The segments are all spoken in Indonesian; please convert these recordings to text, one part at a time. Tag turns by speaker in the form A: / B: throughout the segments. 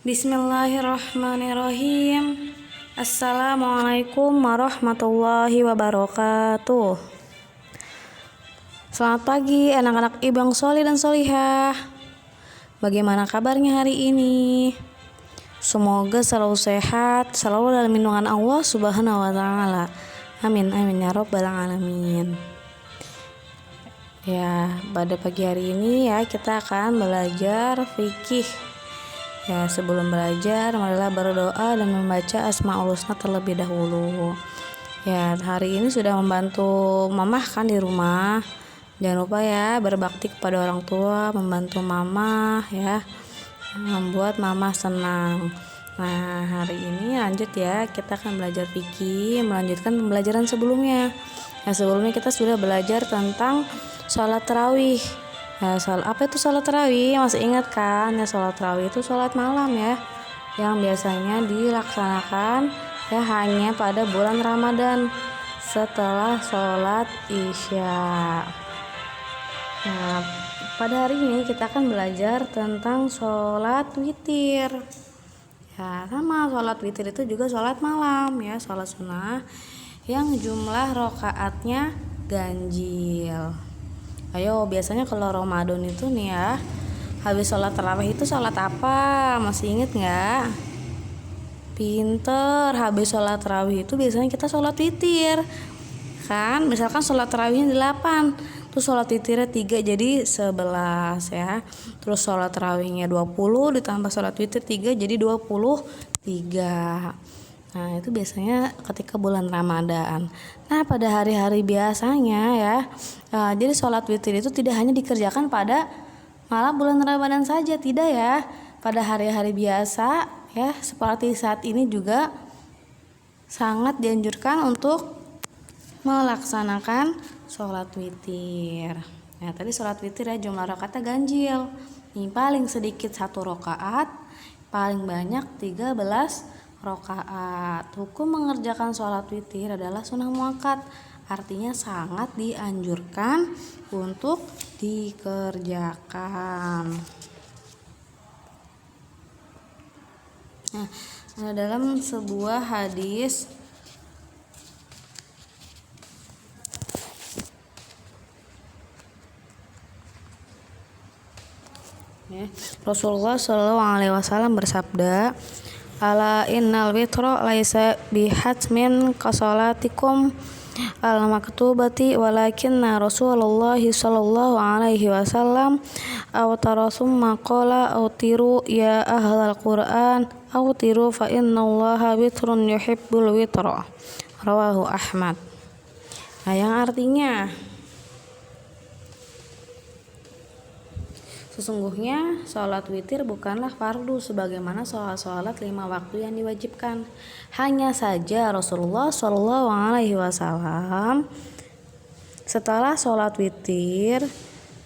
A: Bismillahirrahmanirrahim. Assalamualaikum warahmatullahi wabarakatuh. Selamat pagi anak-anak Ibang Sholih dan Sholihah. Bagaimana kabarnya hari ini? Semoga selalu sehat, selalu dalam lindungan Allah Subhanahu wa taala. Amin amin ya rabbal alamin. Ya, pada pagi hari ini ya kita akan belajar fikih. Ya, sebelum belajar, marilah berdoa dan membaca Asmaul Husna terlebih dahulu. Ya, hari ini sudah membantu mamah kan di rumah. Jangan lupa ya berbakti kepada orang tua, membantu mamah ya, membuat mamah senang. Nah, hari ini lanjut ya, kita akan belajar fikih, melanjutkan pembelajaran sebelumnya. Ya, sebelumnya kita sudah belajar tentang sholat tarawih. Ya, apa itu sholat tarawih? Masih ingat kan? Ya, sholat tarawih itu sholat malam ya, yang biasanya dilaksanakan ya hanya pada bulan Ramadan setelah sholat isya. Nah, pada hari ini kita akan belajar tentang sholat witir. Ya, sama sholat witir itu juga sholat malam ya, sholat sunnah yang jumlah rokaatnya ganjil. Ayo, biasanya kalau Ramadan itu nih ya, habis sholat tarawih itu sholat apa? Masih inget nggak? Pinter, habis sholat tarawih itu biasanya kita sholat witir. Kan, misalkan sholat tarawihnya 8, terus sholat witirnya 3 jadi 11 ya. Terus sholat tarawihnya 20 ditambah sholat witir 3 jadi 23. Nah, itu biasanya ketika bulan Ramadan. Nah, pada hari-hari biasanya ya, jadi sholat witir itu tidak hanya dikerjakan pada malam bulan Ramadan saja, tidak ya. Pada hari-hari biasa ya, seperti saat ini juga sangat dianjurkan untuk melaksanakan sholat witir. Nah, tadi sholat witir ya jumlah rakaatnya ganjil. Nih, paling sedikit 1 rakaat, paling banyak 13 rakaat. Hukum mengerjakan sholat witir adalah sunnah muakkad, artinya sangat dianjurkan untuk dikerjakan. Nah, dalam sebuah hadis ya, Rasulullah SAW bersabda, ala innal witra laisa bihatmin kasolatikum al maktubati walakinna Rasulullah sallallahu alaihi wasallam awtara summa qala awtiru ya ahlal Qur'an awtiru fa innallaha witrun yuhibbul witra, rawahu Ahmad. Nah, yang artinya sesungguhnya sholat witir bukanlah fardu sebagaimana sholat 5 waktu yang diwajibkan. Hanya saja Rasulullah Shallallahu Alaihi Wasallam setelah sholat witir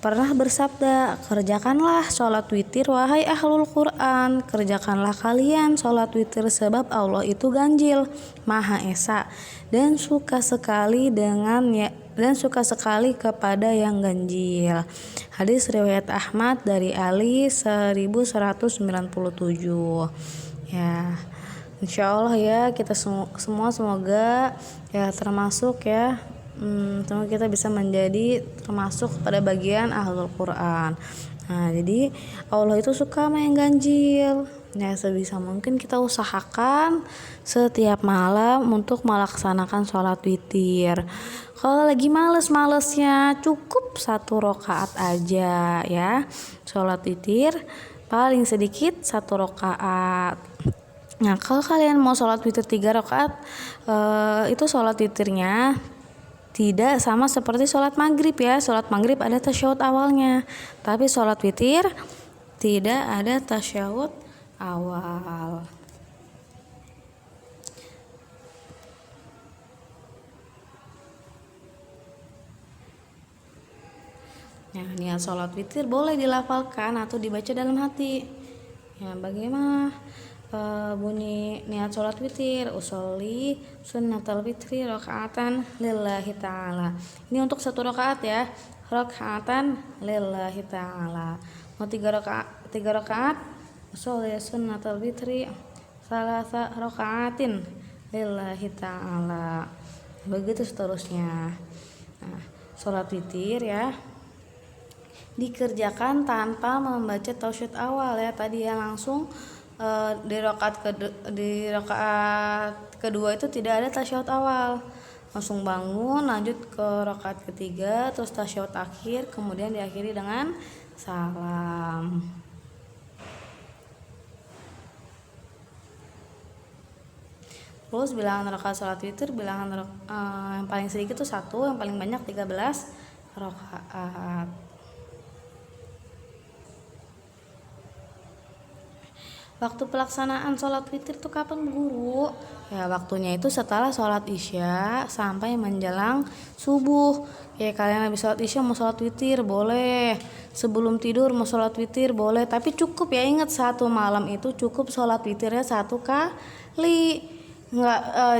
A: pernah bersabda, kerjakanlah sholat witir wahai ahlul Quran, kerjakanlah kalian sholat witir sebab Allah itu ganjil, Maha Esa dan suka sekali kepada yang ganjil. Hadis riwayat Ahmad dari Ali 1197. Ya, insya Allah ya kita semua semoga ya termasuk ya, semoga kita bisa menjadi termasuk pada bagian ahlul Quran. Nah, jadi Allah itu suka sama yang ganjil. Ya, sebisa mungkin kita usahakan setiap malam untuk melaksanakan sholat witir. Kalau lagi males-malesnya cukup 1 rakaat aja ya. Sholat witir paling sedikit 1 rakaat. Nah, kalau kalian mau sholat witir 3 rakaat, itu sholat witirnya tidak sama seperti sholat maghrib ya. Sholat maghrib ada tasyahud awalnya, tapi sholat witir tidak ada tasyahud awal. Nah, niat sholat witir boleh dilafalkan atau dibaca dalam hati. Ya, bagaimana bunyi niat sholat witir? Usolli sunnatal witri rakaatan lillahi ta'ala. Ini untuk 1 rakaat ya, rakaatan lillahi ta'ala. Mau 3 rakaat Sholli sunnatal witri salasa rakaatin lillahi ta'ala. Begitu seterusnya. Nah, sholat witir ya dikerjakan tanpa membaca tasyahud awal ya. Tadi ya langsung di rakaat kedua itu tidak ada tasyahud awal. Langsung bangun, lanjut ke rakaat ketiga, terus tasyahud akhir, kemudian diakhiri dengan salam. Terus bilangan rakaat sholat witir, bilangan yang paling sedikit itu 1, yang paling banyak 13 rakaat. Waktu pelaksanaan sholat witir itu kapan guru? Ya waktunya itu setelah sholat isya sampai menjelang subuh. Ya kalian habis sholat isya mau sholat witir boleh, sebelum tidur mau sholat witir boleh, tapi cukup ya, ingat satu malam itu cukup sholat witirnya 1 kali.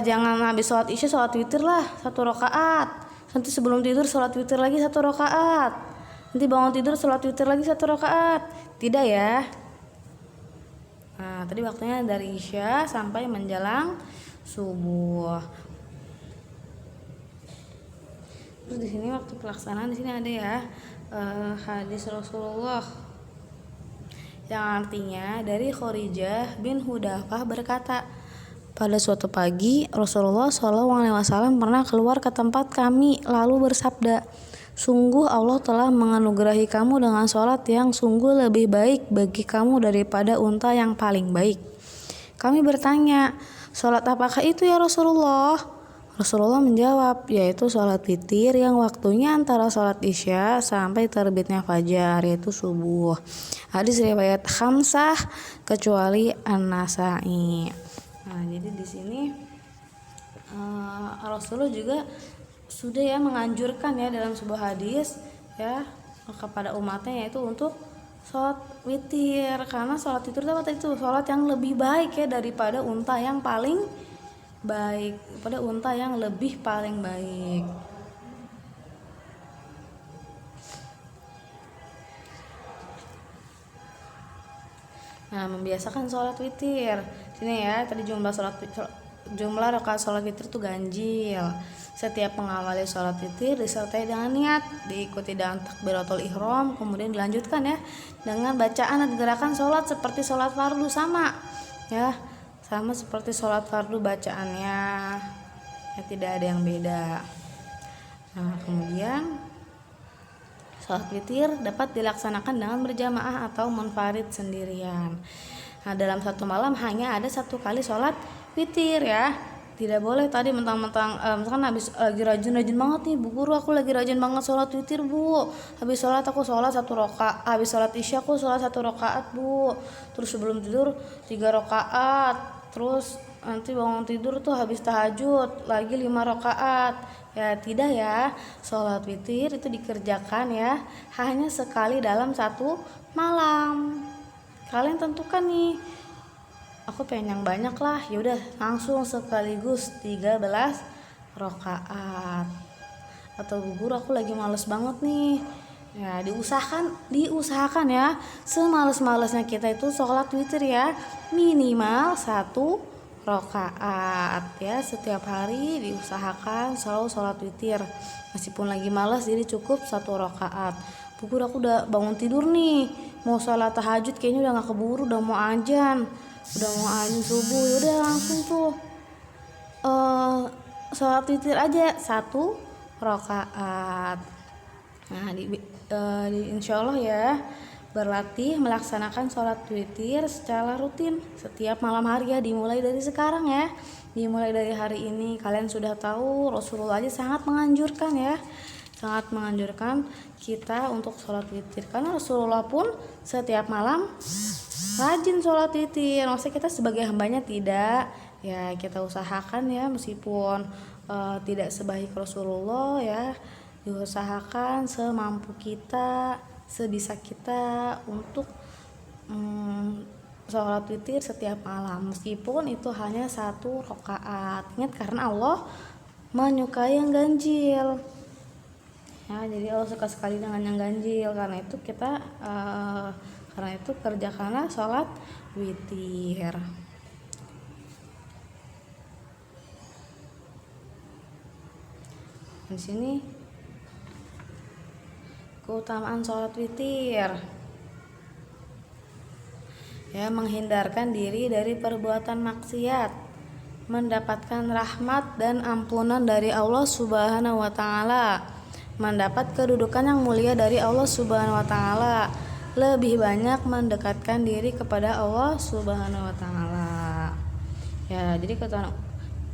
A: Jangan habis sholat isya sholat witir lah 1 rakaat, nanti sebelum tidur sholat witir lagi 1 rakaat, nanti bangun tidur sholat witir lagi 1 rakaat, tidak ya. Nah, tadi waktunya dari isya sampai menjelang subuh. Terus di sini waktu pelaksanaan di sini ada ya hadis Rasulullah yang artinya dari Khorijah bin Hudafah berkata, pada suatu pagi Rasulullah SAW pernah keluar ke tempat kami lalu bersabda, sungguh Allah telah menganugerahi kamu dengan sholat yang sungguh lebih baik bagi kamu daripada unta yang paling baik. Kami bertanya, sholat apakah itu ya Rasulullah? Rasulullah menjawab, yaitu sholat witir yang waktunya antara sholat isya sampai terbitnya fajar, yaitu subuh. Hadis riwayat khamsah kecuali An-Nasa'i. Nah, jadi di sini Rasulullah juga sudah ya menganjurkan ya dalam sebuah hadis ya kepada umatnya, yaitu untuk sholat witir, karena sholat witir itu sholat yang lebih baik ya daripada unta yang paling baik, pada unta yang lebih paling baik. Nah, membiasakan sholat witir sini ya, tadi jumlah rakaat sholat witir itu ganjil. Setiap mengawali sholat witir disertai dengan niat, diikuti dengan takbiratul ihram, kemudian dilanjutkan ya dengan bacaan dan gerakan sholat seperti sholat fardu, sama seperti sholat fardu bacaannya ya, tidak ada yang beda. Nah, kemudian sholat witir dapat dilaksanakan dengan berjamaah atau munfarid sendirian. Nah, dalam satu malam hanya ada 1 kali sholat witir ya. Tidak boleh tadi mentang-mentang misalkan habis lagi rajin banget nih Bu Guru, aku lagi rajin banget sholat witir Bu, habis sholat aku sholat 1 rakaat, habis sholat isya aku sholat 1 rakaat Bu, terus sebelum tidur 3 rakaat, terus nanti bangun tidur tuh habis tahajud lagi 5 rakaat. Ya tidak ya, sholat witir itu dikerjakan ya hanya sekali dalam 1 malam. Kalian tentukan nih, aku pengen yang banyak lah, yaudah langsung sekaligus 13 rakaat. Atau Bu Guru aku lagi males banget nih, ya diusahakan ya semales-malesnya kita itu sholat witir ya minimal 1 rakaat ya setiap hari, diusahakan selalu sholat witir. Meskipun lagi malas jadi cukup 1 rakaat. Bu Guru aku udah bangun tidur nih, mau sholat tahajud kayaknya udah gak keburu, udah mau azan subuh, yaudah langsung tuh sholat witir aja 1 rakaat. Nah di insya Allah ya berlatih melaksanakan sholat witir secara rutin setiap malam hari ya, dimulai dari sekarang ya, dimulai dari hari ini. Kalian sudah tahu Rasulullah aja sangat menganjurkan kita untuk sholat witir, karena Rasulullah pun setiap malam rajin sholat witir. Maksudnya kita sebagai hambanya tidak ya, kita usahakan ya meskipun tidak sebaik Rasulullah ya, diusahakan semampu kita, sebisa kita untuk sholat witir setiap malam, meskipun itu hanya 1 rakaat. Ingat, karena Allah menyukai yang ganjil ya, jadi Allah suka sekali dengan yang ganjil. Karena itu kita Karena itu kerjakanlah sholat witir. Di sini keutamaan sholat witir, ya, menghindarkan diri dari perbuatan maksiat, mendapatkan rahmat dan ampunan dari Allah Subhanahu wa taala, mendapat kedudukan yang mulia dari Allah Subhanahu wa taala, lebih banyak mendekatkan diri kepada Allah Subhanahu wa taala. Ya, jadi keutamaan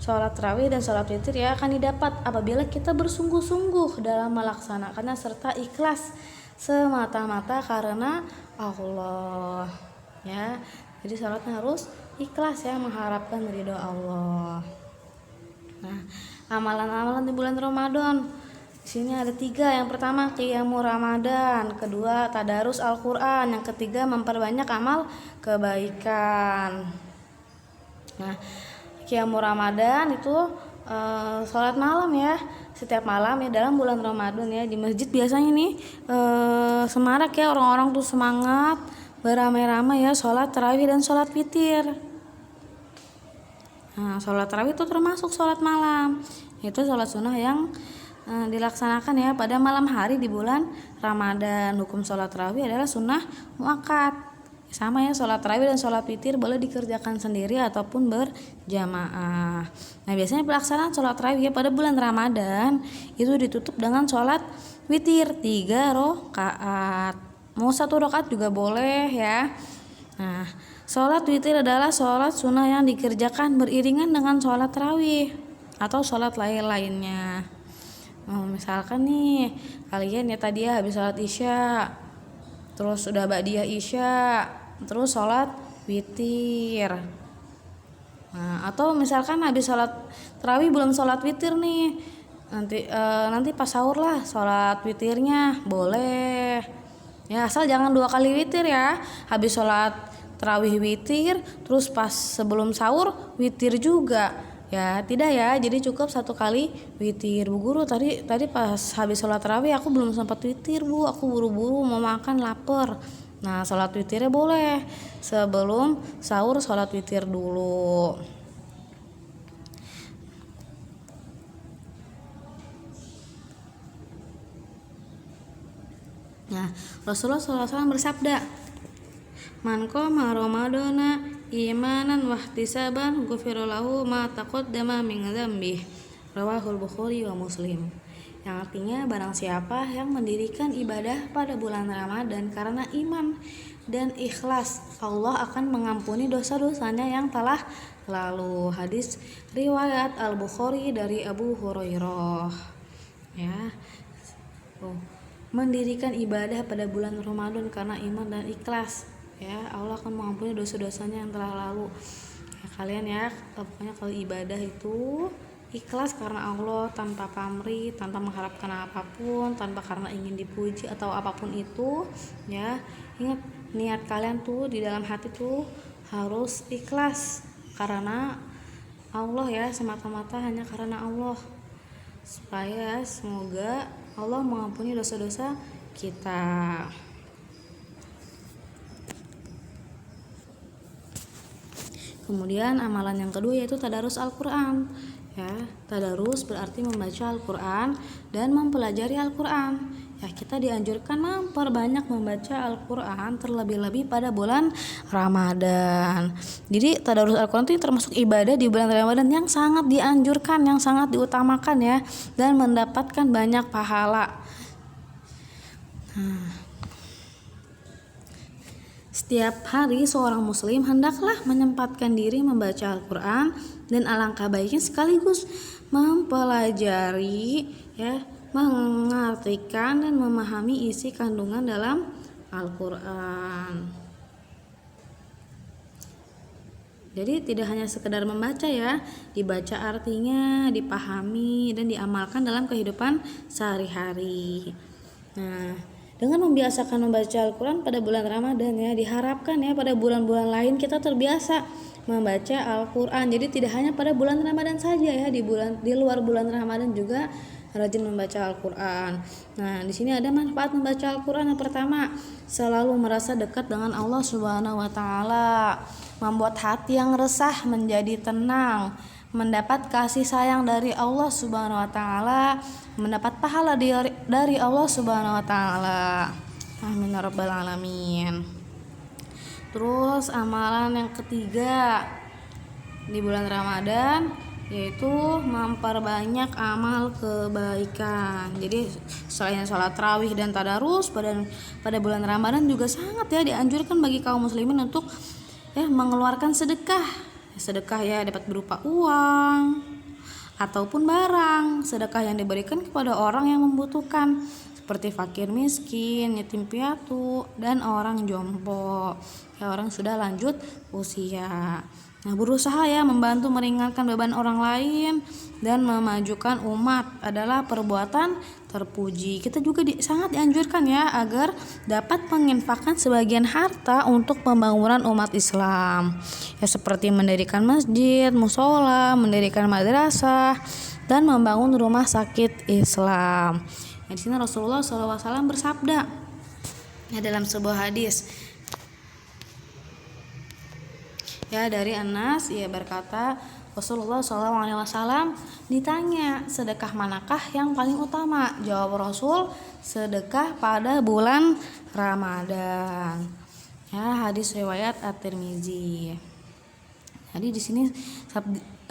A: sholat tarawih dan sholat witir ya akan didapat apabila kita bersungguh-sungguh dalam melaksanakannya serta ikhlas semata-mata karena Allah, ya. Jadi sholatnya harus ikhlas ya, mengharapkan ridho Allah. Nah, amalan-amalan di bulan Ramadan di sini ada 3. Yang pertama qiyamul Ramadan, kedua tadarus Al-Qur'an, yang ketiga memperbanyak amal kebaikan. Nah, qiyamul Ramadan itu sholat malam ya, setiap malam ya dalam bulan Ramadan ya, di masjid biasanya nih semarak ya, orang-orang tuh semangat beramai-ramai ya sholat tarawih dan sholat witir. Nah, sholat tarawih itu termasuk sholat malam, itu sholat sunnah yang dilaksanakan ya pada malam hari di bulan Ramadan. Hukum sholat tarawih adalah sunnah muakkad. Sama ya, sholat tarawih dan sholat witir boleh dikerjakan sendiri ataupun berjamaah. Nah, biasanya pelaksanaan sholat tarawih ya pada bulan Ramadan itu ditutup dengan sholat witir 3 rakaat. Mau 1 rakaat juga boleh ya. Nah, sholat witir adalah sholat sunnah yang dikerjakan beriringan dengan sholat tarawih atau sholat lainnya. Misalkan nih kalian ya tadi ya habis sholat isya, terus udah ba'diyah isya, terus sholat witir. Nah, atau misalkan habis sholat tarawih belum sholat witir nih, nanti pas sahur lah sholat witirnya boleh ya, asal jangan 2 kali witir ya, habis sholat tarawih witir terus pas sebelum sahur witir juga ya, tidak ya, jadi cukup 1 kali witir. Bu guru, tadi pas habis sholat tarawih aku belum sempat witir bu, aku buru-buru mau makan lapar. Nah, sholat witirnya boleh sebelum sahur, sholat witir dulu. Nah, Rasulullah SAW bersabda, man qama ramadana imanan wahtisaban ghufira lahu ma taqaddama min dzambih, rawahul Bukhari wa Muslim. Yang artinya barang siapa yang mendirikan ibadah pada bulan Ramadan karena iman dan ikhlas, Allah akan mengampuni dosa-dosanya yang telah lalu. Hadis riwayat Al-Bukhari dari Abu Hurairah. Ya. Mendirikan ibadah pada bulan Ramadan karena iman dan ikhlas, ya Allah akan mengampuni dosa-dosanya yang telah lalu. Ya, kalian ya pokoknya kalau ibadah itu ikhlas karena Allah, tanpa pamrih, tanpa mengharapkan apapun, tanpa karena ingin dipuji atau apapun itu ya. Ingat, niat kalian tuh di dalam hati tuh harus ikhlas karena Allah ya, semata-mata hanya karena Allah, supaya semoga Allah mengampuni dosa-dosa kita. Kemudian amalan yang kedua yaitu tadarus Al-Qur'an. Ya, tadarus berarti membaca Al-Qur'an dan mempelajari Al-Qur'an. Ya, kita dianjurkan memperbanyak membaca Al-Qur'an terlebih-lebih pada bulan Ramadan. Jadi tadarus Al-Qur'an itu termasuk ibadah di bulan Ramadan yang sangat dianjurkan, yang sangat diutamakan ya, dan mendapatkan banyak pahala. Setiap hari seorang muslim hendaklah menyempatkan diri membaca Al-Qur'an dan alangkah baiknya sekaligus mempelajari ya, mengartikan dan memahami isi kandungan dalam Al-Qur'an. Jadi tidak hanya sekedar membaca ya, dibaca artinya, dipahami dan diamalkan dalam kehidupan sehari-hari. Nah, dengan membiasakan membaca Al-Quran pada bulan Ramadan ya, diharapkan ya pada bulan-bulan lain kita terbiasa membaca Al-Quran. Jadi tidak hanya pada bulan Ramadan saja ya, di luar bulan Ramadan juga rajin membaca Al-Qur'an. Nah, di sini ada manfaat membaca Al-Qur'an. Yang pertama, selalu merasa dekat dengan Allah Subhanahu wa taala, membuat hati yang resah menjadi tenang, mendapat kasih sayang dari Allah Subhanahu wa taala, mendapat pahala dari Allah Subhanahu wa taala. Amin ya rabbal alamin. Terus amalan yang ketiga di bulan Ramadan yaitu memperbanyak amal kebaikan. Jadi selain sholat tarawih dan tadarus pada bulan Ramadan juga sangat ya dianjurkan bagi kaum muslimin untuk mengeluarkan sedekah. Sedekah ya dapat berupa uang ataupun barang. Sedekah yang diberikan kepada orang yang membutuhkan seperti fakir miskin, yatim piatu, dan orang jompo, orang sudah lanjut usia. Nah, berusaha ya membantu meringankan beban orang lain dan memajukan umat adalah perbuatan terpuji. Kita juga sangat dianjurkan ya agar dapat menginfakkan sebagian harta untuk pembangunan umat Islam. Ya seperti mendirikan masjid, musola, mendirikan madrasah, dan membangun rumah sakit Islam. Di sini Rasulullah SAW bersabda ya dalam sebuah hadis ya dari Anas, ia berkata Rasulullah SAW ditanya sedekah manakah yang paling utama? Jawab Rasul, sedekah pada bulan Ramadan. Ya, hadis riwayat At-Tirmizi. Jadi di sini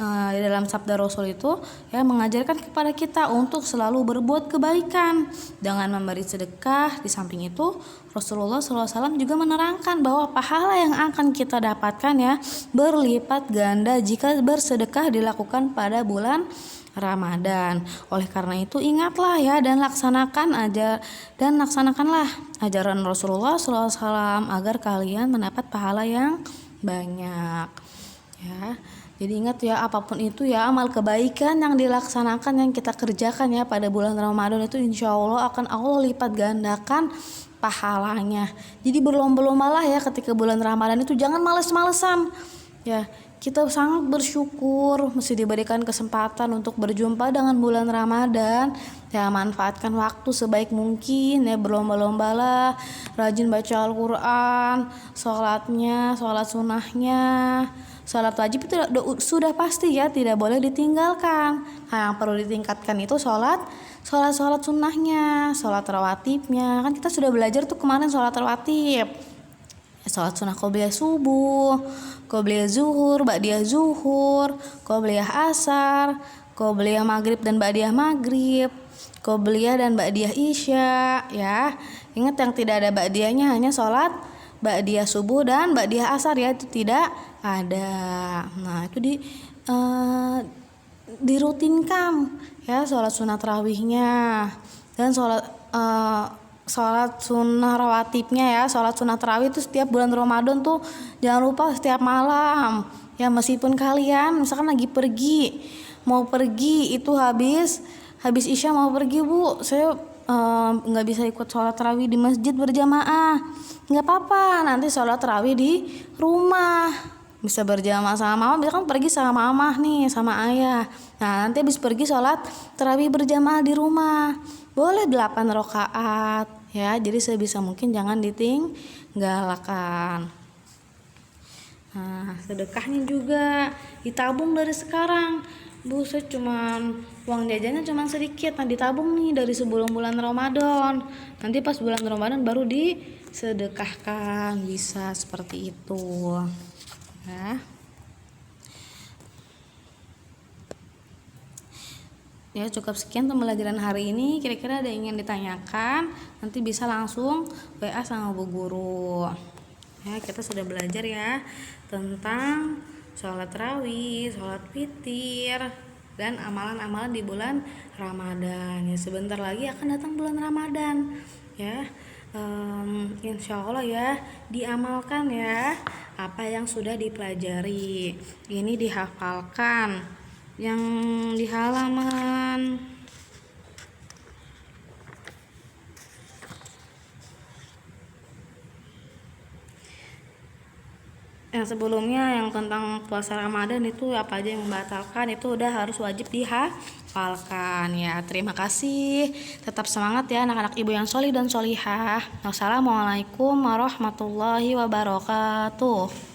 A: di dalam sabda Rasul itu ya mengajarkan kepada kita untuk selalu berbuat kebaikan dengan memberi sedekah. Di samping itu Rasulullah SAW juga menerangkan bahwa pahala yang akan kita dapatkan ya berlipat ganda jika bersedekah dilakukan pada bulan Ramadan. Oleh karena itu ingatlah ya dan laksanakanlah ajaran Rasulullah SAW agar kalian mendapat pahala yang banyak. Ya, jadi ingat ya apapun itu ya amal kebaikan yang dilaksanakan yang kita kerjakan ya pada bulan Ramadan itu insya Allah akan Allah lipat gandakan pahalanya. Jadi berlomba-lombalah ya ketika bulan Ramadan itu jangan males-malesan. Ya, kita sangat bersyukur masih diberikan kesempatan untuk berjumpa dengan bulan Ramadan. Ya, manfaatkan waktu sebaik mungkin ya berlomba-lombalah, rajin baca Al-Qur'an, sholat sunnahnya. Sholat wajib itu sudah pasti ya tidak boleh ditinggalkan. Nah, yang perlu ditingkatkan itu sholat sunnahnya, sholat rawatibnya. Kan kita sudah belajar tuh kemarin sholat rawatib. Sholat sunnah qobliyah subuh, qobliyah zuhur, ba'diyah zuhur, qobliyah asar, qobliyah maghrib dan ba'diyah maghrib, qobliyah dan ba'diyah isya ya. Ingat yang tidak ada ba'diyahnya hanya sholat ba'diyah subuh dan ba'diyah asar ya, itu tidak ada. Nah, itu dirutinkan ya sholat sunat tarawihnya dan sholat sunnah rawatibnya ya. Sholat sunat tarawih itu setiap bulan Ramadan tuh jangan lupa setiap malam ya, meskipun kalian misalkan lagi mau pergi itu habis isya mau pergi, Bu, saya nggak bisa ikut sholat tarawih di masjid berjamaah, nggak apa-apa, nanti sholat tarawih di rumah bisa berjamaah sama mama. Bisa kan pergi sama mama nih sama ayah, nah nanti habis pergi sholat tarawih berjamaah di rumah, boleh 8 rakaat ya. Jadi sebisa mungkin jangan ditinggalkan. Nah, sedekahnya juga ditabung dari sekarang. Bu, saya uang jajannya cuma sedikit, nah ditabung nih dari sebelum bulan Ramadan. Nanti pas bulan Ramadan baru disedekahkan, bisa seperti itu. Ya. Ya, cukup sekian pembelajaran hari ini. Kira-kira ada yang ingin ditanyakan, nanti bisa langsung WA sama Bu Guru. Ya, kita sudah belajar ya tentang sholat tarawih, sholat witir, dan amalan-amalan di bulan Ramadan. Ya, sebentar lagi akan datang bulan Ramadan. Ya, insya Allah ya diamalkan ya apa yang sudah dipelajari. Ini dihafalkan. Yang di halaman yang sebelumnya yang tentang puasa Ramadan itu apa aja yang membatalkan itu udah harus wajib dihafalkan ya. Terima kasih. Tetap semangat ya anak-anak ibu yang solih dan solihah. Wassalamualaikum warahmatullahi wabarakatuh.